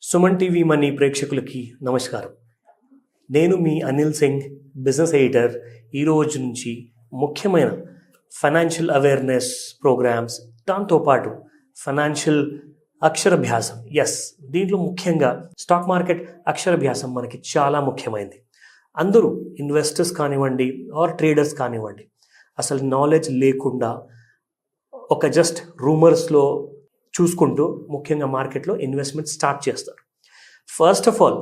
Suman TV money ప్రేక్షకులకి నమస్కారం. నేను మీ అనిల్ సింగ్, బిజినెస్ ఎడిటర్. ఈరోజు నుంచి ముఖ్యమైన ఫైనాన్షియల్ అవేర్నెస్ ప్రోగ్రామ్స్, దాంతోపాటు ఫైనాన్షియల్ అక్షరాభ్యాసం. దీంట్లో ముఖ్యంగా స్టాక్ మార్కెట్ అక్షరాభ్యాసం మనకి చాలా ముఖ్యమైనది. అందరూ ఇన్వెస్టర్స్ కానివ్వండి ఆర్ ట్రేడర్స్ కానివ్వండి, అసలు నాలెడ్జ్ లేకుండా ఒక జస్ట్ రూమర్స్లో చూసుకుంటూ ముఖ్యంగా మార్కెట్లో ఇన్వెస్ట్మెంట్ స్టార్ట్ చేస్తారు. ఫస్ట్ ఆఫ్ ఆల్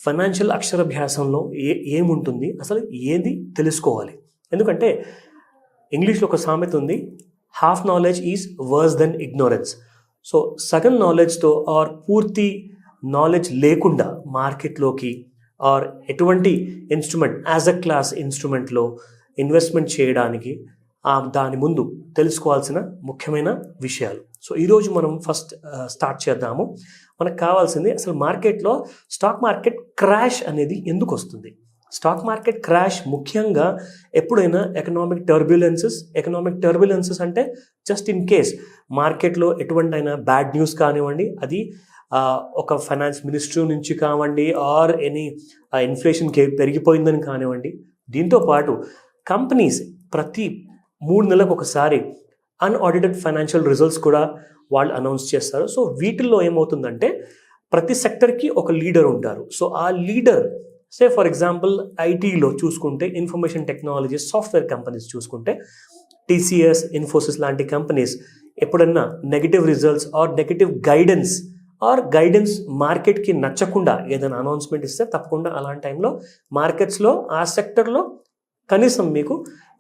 ఫైనాన్షియల్ అక్షరాభ్యాసంలో ఏముంటుంది, అసలు ఏది తెలుసుకోవాలి. ఎందుకంటే ఇంగ్లీష్లో ఒక సామెత ఉంది, half knowledge is worse than ignorance. So సగం నాలెడ్జ్తో ఆర్ పూర్తి నాలెడ్జ్ లేకుండా మార్కెట్లోకి ఆర్ ఎటువంటి ఇన్స్ట్రుమెంట్ యాజ్ అ క్లాస్ ఇన్స్ట్రుమెంట్లో ఇన్వెస్ట్మెంట్ చేయడానికి దాని ముందు తెలుసుకోవాల్సిన ముఖ్యమైన విషయాలు. సో ఈరోజు మనం ఫస్ట్ స్టార్ట్ చేద్దాము. మనకు కావాల్సింది అసలు మార్కెట్లో స్టాక్ మార్కెట్ క్రాష్ అనేది ఎందుకు వస్తుంది. స్టాక్ మార్కెట్ క్రాష్ ముఖ్యంగా ఎప్పుడైనా ఎకనామిక్ టర్బ్యులెన్సెస్ అంటే జస్ట్ ఇన్ కేస్ మార్కెట్లో ఎటువంటి అయినా బ్యాడ్ న్యూస్ కానివ్వండి, అది ఒక ఫైనాన్స్ మినిస్ట్రీ నుంచి కానివ్వండి ఆర్ ఎనీ ఇన్ఫ్లేషన్ పెరిగిపోయిందని కానివ్వండి. దీంతోపాటు కంపెనీస్ ప్రతి 3 నెలలకు ఒకసారి అన్ఆడిటెడ్ ఫైనాన్షియల్ రిజల్ట్స్ కూడా వాళ్ళు అనౌన్స్ చేస్తారు. సో వీటిల్లో ఏమవుతుందంటే ప్రతి సెక్టర్కి ఒక లీడర్ ఉంటారు. సో ఆ లీడర్ ఫర్ ఎగ్జాంపుల్ ఐటీలో చూసుకుంటే ఇన్ఫర్మేషన్ టెక్నాలజీ సాఫ్ట్వేర్ కంపెనీస్ చూసుకుంటే టీసీఎస్, ఇన్ఫోసిస్ లాంటి కంపెనీస్ ఎప్పుడన్నా negative results or negative guidance మార్కెట్కి నచ్చకుండా ఏదైనా అనౌన్స్మెంట్ ఇస్తే తప్పకుండా అలాంటి టైంలో మార్కెట్స్లో ఆ సెక్టర్లో కనీసం మీకు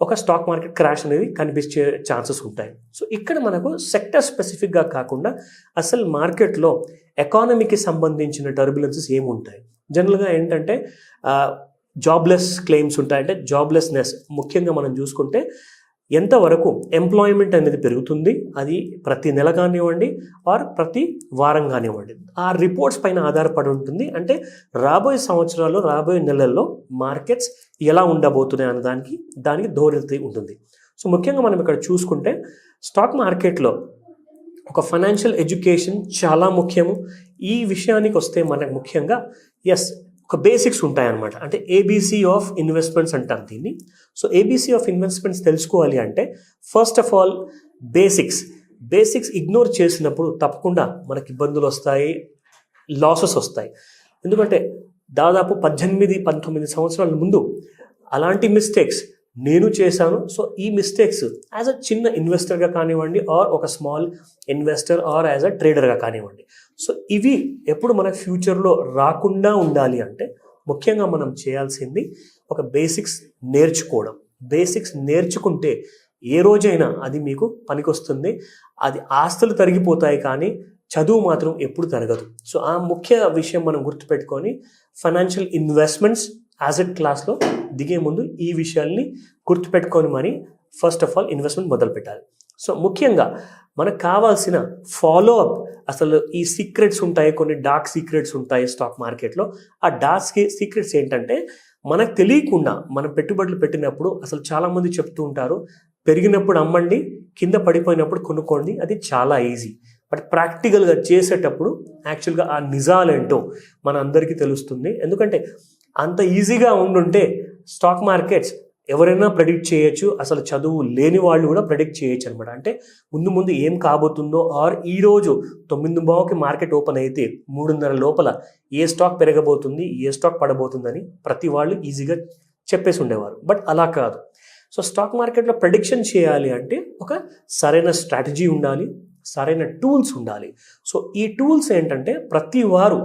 ఒక స్టాక్ మార్కెట్ క్రాష్ అనేది కనిపించే ఛాన్సెస్ ఉంటాయి. సో ఇక్కడ మనకు సెక్టర్ స్పెసిఫిక్గా కాకుండా అసలు మార్కెట్లో ఎకానమీకి సంబంధించిన టర్బులెన్సెస్ ఏముంటాయి. జనరల్గా ఏంటంటే జాబ్లెస్ క్లెయిమ్స్ ఉంటాయి. అంటే జాబ్లెస్నెస్ ముఖ్యంగా మనం చూసుకుంటే ఎంతవరకు ఎంప్లాయ్మెంట్ అనేది పెరుగుతుంది, అది ప్రతి నెల కానివ్వండి ఆర్ ప్రతి వారం కానివ్వండి, ఆ రిపోర్ట్స్ పైన ఆధారపడి ఉంటుంది. అంటే రాబోయే సంవత్సరాల్లో రాబోయే నెలల్లో మార్కెట్స్ ఎలా ఉండబోతున్నాయి అనే దానికి ధోరణి ఉంటుంది. సో ముఖ్యంగా మనం ఇక్కడ చూసుకుంటే స్టాక్ మార్కెట్లో ఒక ఫైనాన్షియల్ ఎడ్యుకేషన్ చాలా ముఖ్యము. ఈ విషయానికి వస్తే మనకు ముఖ్యంగా ఒక బేసిక్స్ ఉంటాయన్నమాట. అంటే ఏబీసీ ఆఫ్ ఇన్వెస్ట్మెంట్స్ అంటాం దీన్ని. సో ఏబీసీ ఆఫ్ ఇన్వెస్ట్మెంట్స్ తెలుసుకోవాలి అంటే first of all basics ignore చేసినప్పుడు తప్పకుండా మనకి ఇబ్బందులు వస్తాయి, లాసెస్ వస్తాయి. ఎందుకంటే దాదాపు 18-19 సంవత్సరాల ముందు అలాంటి మిస్టేక్స్ నేను చేశాను. సో ఈ మిస్టేక్స్ యాజ్ అ చిన్న ఇన్వెస్టర్గా కానివ్వండి ఆర్ ఒక small investor or as a ట్రేడర్గా కానివ్వండి. సో ఇవి ఎప్పుడు మన ఫ్యూచర్లో రాకుండా ఉండాలి అంటే ముఖ్యంగా మనం చేయాల్సింది ఒక బేసిక్స్ నేర్చుకోవడం. బేసిక్స్ నేర్చుకుంటే ఏ రోజైనా అది మీకు పనికొస్తుంది. అది ఆస్తులు తరిగిపోతాయి కానీ చదువు మాత్రం ఎప్పుడు తరగదు. సో ఆ ముఖ్య విషయం మనం గుర్తుపెట్టుకొని ఫైనాన్షియల్ ఇన్వెస్ట్మెంట్స్ యాసెట్ క్లాస్లో దిగే ముందు ఈ విషయాల్ని గుర్తుపెట్టుకొని మరి ఫస్ట్ ఆఫ్ ఆల్ ఇన్వెస్ట్మెంట్ మొదలు పెట్టాలి. సో ముఖ్యంగా మనకు కావాల్సిన ఫాలోఅప్, అసలు ఈ సీక్రెట్స్ ఉంటాయి, కొన్ని డార్క్ సీక్రెట్స్ ఉంటాయి స్టాక్ మార్కెట్లో. ఆ డార్క్ సీక్రెట్స్ ఏంటంటే మనకు తెలియకుండా మనం పెట్టుబడులు పెట్టినప్పుడు అసలు చాలామంది చెప్తూ ఉంటారు, పెరిగినప్పుడు అమ్మండి, కింద పడిపోయినప్పుడు కొనుక్కోండి, అది చాలా ఈజీ. బట్ ప్రాక్టికల్గా చేసేటప్పుడు యాక్చువల్గా ఆ నిజాలేంటో మన అందరికీ తెలుస్తుంది. ఎందుకంటే అంత ఈజీగా ఉండుంటే స్టాక్ మార్కెట్స్ ఎవరైనా ప్రెడిక్ట్ చేయొచ్చు, అసలు చదువు లేని వాళ్ళు కూడా ప్రెడిక్ట్ చేయొచ్చు అనమాట. అంటే ముందు ఏం కాబోతుందో ఆర్ ఈరోజు 9:15కి మార్కెట్ ఓపెన్ అయితే 3:30 లోపల ఏ స్టాక్ పెరగబోతుంది, ఏ స్టాక్ పడబోతుందని ప్రతి వాళ్ళు ఈజీగా చెప్పేసి ఉండేవారు. బట్ అలా కాదు. సో స్టాక్ మార్కెట్లో ప్రెడిక్షన్ చేయాలి అంటే ఒక సరైన స్ట్రాటజీ ఉండాలి, సరైన టూల్స్ ఉండాలి. సో ఈ టూల్స్ ఏంటంటే ప్రతి వారు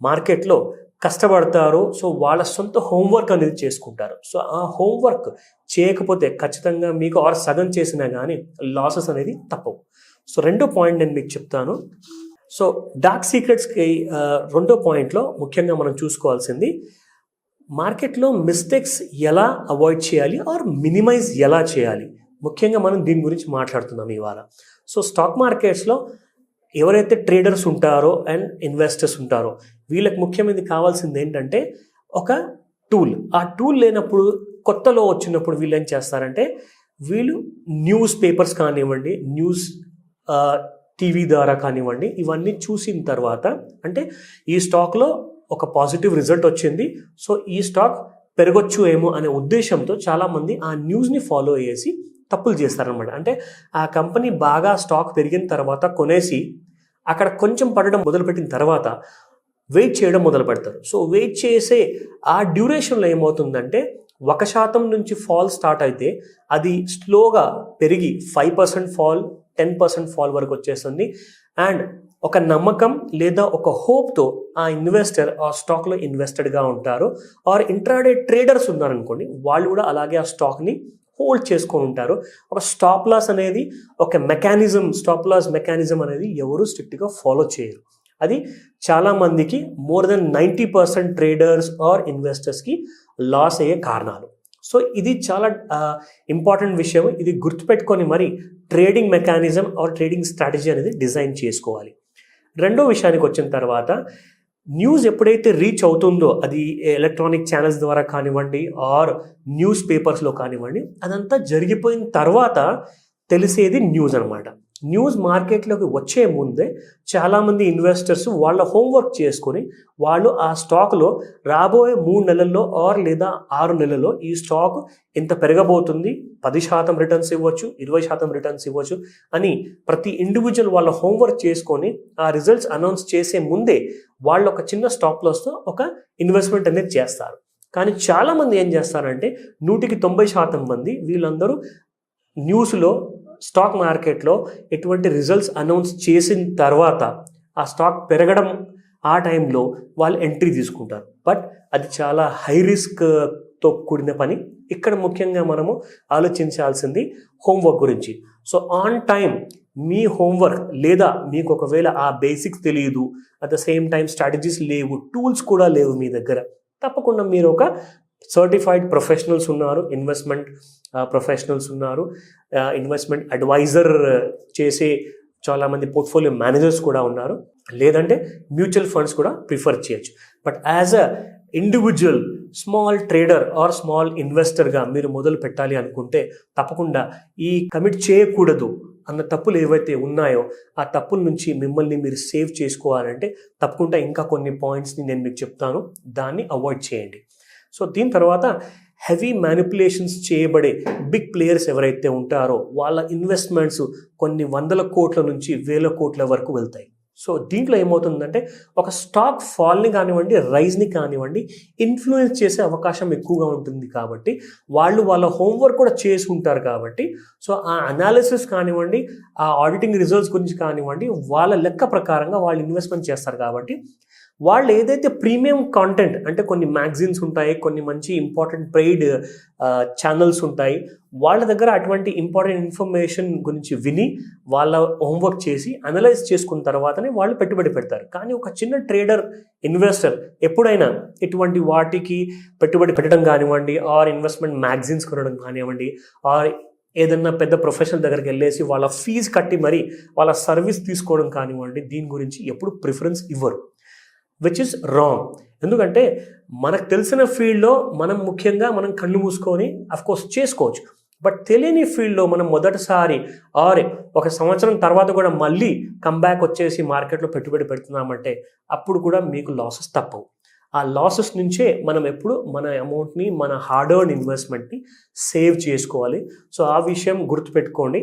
మార్కెట్లో కష్టపడతారు. సో వాళ్ళ సొంత హోంవర్క్ అనేది చేసుకుంటారు. సో ఆ హోంవర్క్ చేయకపోతే ఖచ్చితంగా మీకు ఆర్ సగం చేసినా కానీ లాసెస్ అనేది తప్పవు. సో రెండో పాయింట్ నేను మీకు చెప్తాను. సో డార్క్ సీక్రెట్స్కి రెండో పాయింట్లో ముఖ్యంగా మనం చూసుకోవాల్సింది మార్కెట్లో మిస్టేక్స్ ఎలా అవాయిడ్ చేయాలి ఆర్ మినిమైజ్ ఎలా చేయాలి. ముఖ్యంగా మనం దీని గురించి మాట్లాడుతున్నాం ఇవాళ. సో స్టాక్ మార్కెట్స్లో ఎవరైతే ట్రేడర్స్ ఉంటారో అండ్ ఇన్వెస్టర్స్ ఉంటారో వీళ్ళకి ముఖ్యమైనది కావాల్సింది ఏంటంటే ఒక టూల్. ఆ టూల్ లేనప్పుడు కొత్తలో వచ్చినప్పుడు వీళ్ళు ఏం చేస్తారంటే వీళ్ళు న్యూస్ పేపర్స్ కానివ్వండి, న్యూస్ టీవీ ద్వారా కానివ్వండి, ఇవన్నీ చూసిన తర్వాత అంటే ఈ స్టాక్లో ఒక పాజిటివ్ రిజల్ట్ వచ్చింది, సో ఈ స్టాక్ పెరగొచ్చు ఏమో అనే ఉద్దేశంతో చాలామంది ఆ న్యూస్ని ఫాలో చేసి తప్పులు చేస్తారనమాట. అంటే ఆ కంపెనీ బాగా స్టాక్ పెరిగిన తర్వాత కొనేసి అక్కడ కొంచెం పడడం మొదలుపెట్టిన తర్వాత వెయిట్ చేయడం మొదలు పెడతారు. సో వెయిట్ చేసే ఆ డ్యూరేషన్లో ఏమవుతుందంటే 1% నుంచి ఫాల్ స్టార్ట్ అయితే అది స్లోగా పెరిగి 5% ఫాల్, 10% ఫాల్ వరకు వచ్చేస్తుంది. అండ్ ఒక నమ్మకం లేదా ఒక హోప్తో ఆ ఇన్వెస్టర్ ఆ స్టాక్లో ఇన్వెస్టెడ్గా ఉంటారు. ఆర్ ఇంట్రాడే ట్రేడర్స్ ఉన్నారనుకోండి, వాళ్ళు కూడా అలాగే ఆ స్టాక్ని హోల్డ్ చేసుకొని ఉంటారు. ఒక స్టాప్ లాస్ అనేది ఒక మెకానిజం, స్టాప్ లాస్ మెకానిజం అనేది ఎవరు స్ట్రిక్ట్గా ఫాలో చేయరు. అది చాలామందికి మోర్ దెన్ 90% ట్రేడర్స్ ఆర్ ఇన్వెస్టర్స్కి లాస్ అయ్యే కారణాలు. సో ఇది చాలా ఇంపార్టెంట్ విషయం. ఇది గుర్తుపెట్టుకొని మరి trading mechanism are trading strategy అనేది డిజైన్ చేసుకోవాలి. రెండో విషయానికి వచ్చిన తర్వాత న్యూస్ ఎప్పుడైతే రీచ్ అవుతుందో, అది ఎలక్ట్రానిక్ ఛానల్స్ ద్వారా కానివ్వండి ఆర్ న్యూస్ పేపర్స్లో కానివ్వండి, అదంతా జరిగిపోయిన తర్వాత తెలిసేది న్యూస్ అనమాట. న్యూస్ మార్కెట్లోకి వచ్చే ముందే చాలామంది ఇన్వెస్టర్స్ వాళ్ళ హోంవర్క్ చేసుకొని వాళ్ళు ఆ స్టాక్లో రాబోయే 3 నెలల్లో ఆర్ లేదా 6 నెలల్లో ఈ స్టాక్ ఇంత పెరగబోతుంది, 10% రిటర్న్స్ ఇవ్వచ్చు, 20% రిటర్న్స్ ఇవ్వచ్చు అని ప్రతి ఇండివిజువల్ వాళ్ళ హోంవర్క్ చేసుకొని ఆ రిజల్ట్స్ అనౌన్స్ చేసే ముందే వాళ్ళు ఒక చిన్న స్టాప్ లాస్తో ఒక ఇన్వెస్ట్మెంట్ అనేది చేస్తారు. కానీ చాలామంది ఏం చేస్తారంటే 100కి 90% మంది వీళ్ళందరూ న్యూస్లో స్టాక్ మార్కెట్లో ఎటువంటి రిజల్ట్స్ అనౌన్స్ చేసిన తర్వాత ఆ స్టాక్ పెరగడం ఆ టైంలో వాళ్ళు ఎంట్రీ తీసుకుంటారు. బట్ అది చాలా హై రిస్క్తో కూడిన పని. ఇక్కడ ముఖ్యంగా మనము ఆలోచించాల్సింది హోంవర్క్ గురించి. సో ఆన్ టైం మీ హోంవర్క్ లేదా మీకు ఒకవేళ ఆ బేసిక్స్ తెలియదు, at the same time strategies లేవు, టూల్స్ కూడా లేవు మీ దగ్గర, తప్పకుండా మీరు ఒక సర్టిఫైడ్ ప్రొఫెషనల్స్ ఉన్నారు, ఇన్వెస్ట్మెంట్ ప్రొఫెషనల్స్ ఉన్నారు, ఇన్వెస్ట్మెంట్ అడ్వైజర్ చేసే చాలామంది పోర్ట్ఫోలియో మేనేజర్స్ కూడా ఉన్నారు, లేదంటే మ్యూచువల్ ఫండ్స్ కూడా ప్రిఫర్ చేయొచ్చు. But as a individual small trader or small ఇన్వెస్టర్గా మీరు మొదలు పెట్టాలి అనుకుంటే తప్పకుండా ఈ కమిట్ చేయకూడదు అన్న తప్పులు ఏవైతే ఉన్నాయో ఆ తప్పుల నుంచి మిమ్మల్ని మీరు సేవ్ చేసుకోవాలంటే తప్పకుండా ఇంకా కొన్ని పాయింట్స్ని నేను మీకు చెప్తాను, దాన్ని అవాయిడ్ చేయండి. సో దీని తర్వాత హెవీ మ్యానిపులేషన్స్ చేయబడే బిగ్ ప్లేయర్స్ ఎవరైతే ఉంటారో వాళ్ళ ఇన్వెస్ట్మెంట్స్ కొన్ని 100 కోట్ల నుంచి 1000 కోట్ల వరకు వెళ్తాయి. సో దీంట్లో ఏమవుతుందంటే ఒక స్టాక్ ఫాల్ని కానివ్వండి, రైజ్ని కానివ్వండి ఇన్ఫ్లుయెన్స్ చేసే అవకాశం ఎక్కువగా ఉంటుంది. కాబట్టి వాళ్ళు వాళ్ళ హోంవర్క్ కూడా చేసి ఉంటారు. కాబట్టి సో ఆ అనాలిసిస్ కానివ్వండి, ఆ ఆడిటింగ్ రిజల్ట్స్ గురించి కానివ్వండి, వాళ్ళ లెక్క ప్రకారంగా వాళ్ళు ఇన్వెస్ట్మెంట్ చేస్తారు. కాబట్టి వాళ్ళు ఏదైతే ప్రీమియం కాంటెంట్ అంటే కొన్ని మ్యాగజైన్స్ ఉంటాయి, కొన్ని మంచి ఇంపార్టెంట్ పెయిడ్ ఛానల్స్ ఉంటాయి, వాళ్ళ దగ్గర అటువంటి ఇంపార్టెంట్ ఇన్ఫర్మేషన్ గురించి విని వాళ్ళ హోంవర్క్ చేసి అనలైజ్ చేసుకున్న తర్వాతనే వాళ్ళు పెట్టుబడి పెడతారు. కానీ ఒక చిన్న ట్రేడర్ ఇన్వెస్టర్ ఎప్పుడైనా ఇటువంటి వాటికి పెట్టుబడి పెట్టడం కానివ్వండి, ఆర్ ఇన్వెస్ట్మెంట్ మ్యాగజైన్స్ కొనడం కానివ్వండి, ఆర్ ఏదన్నా పెద్ద ప్రొఫెషనల్ దగ్గరికి వెళ్ళేసి వాళ్ళ ఫీజు కట్టి మరి వాళ్ళ సర్వీస్ తీసుకోవడం కానివ్వండి, దీని గురించి ఎప్పుడు ప్రిఫరెన్స్ ఇవ్వరు, విచ్ ఇస్ రాంగ్. ఎందుకంటే మనకు తెలిసిన ఫీల్డ్లో మనం ముఖ్యంగా మనం కళ్ళు మూసుకొని అఫ్కోర్స్ చేసుకోవచ్చు. బట్ తెలియని ఫీల్డ్లో మనం మొదటిసారి ఆర్ ఒక సంవత్సరం తర్వాత కూడా మళ్ళీ కంబ్యాక్ వచ్చేసి మార్కెట్లో పెట్టుబడి పెడుతున్నామంటే అప్పుడు కూడా మీకు లాసెస్ తప్పవు. ఆ లాసెస్ నుంచే మనం ఎప్పుడు మన అమౌంట్ని, మన హార్డ్ ఎర్న్ ఇన్వెస్ట్మెంట్ని సేవ్ చేసుకోవాలి. సో ఆ విషయం గుర్తుపెట్టుకోండి.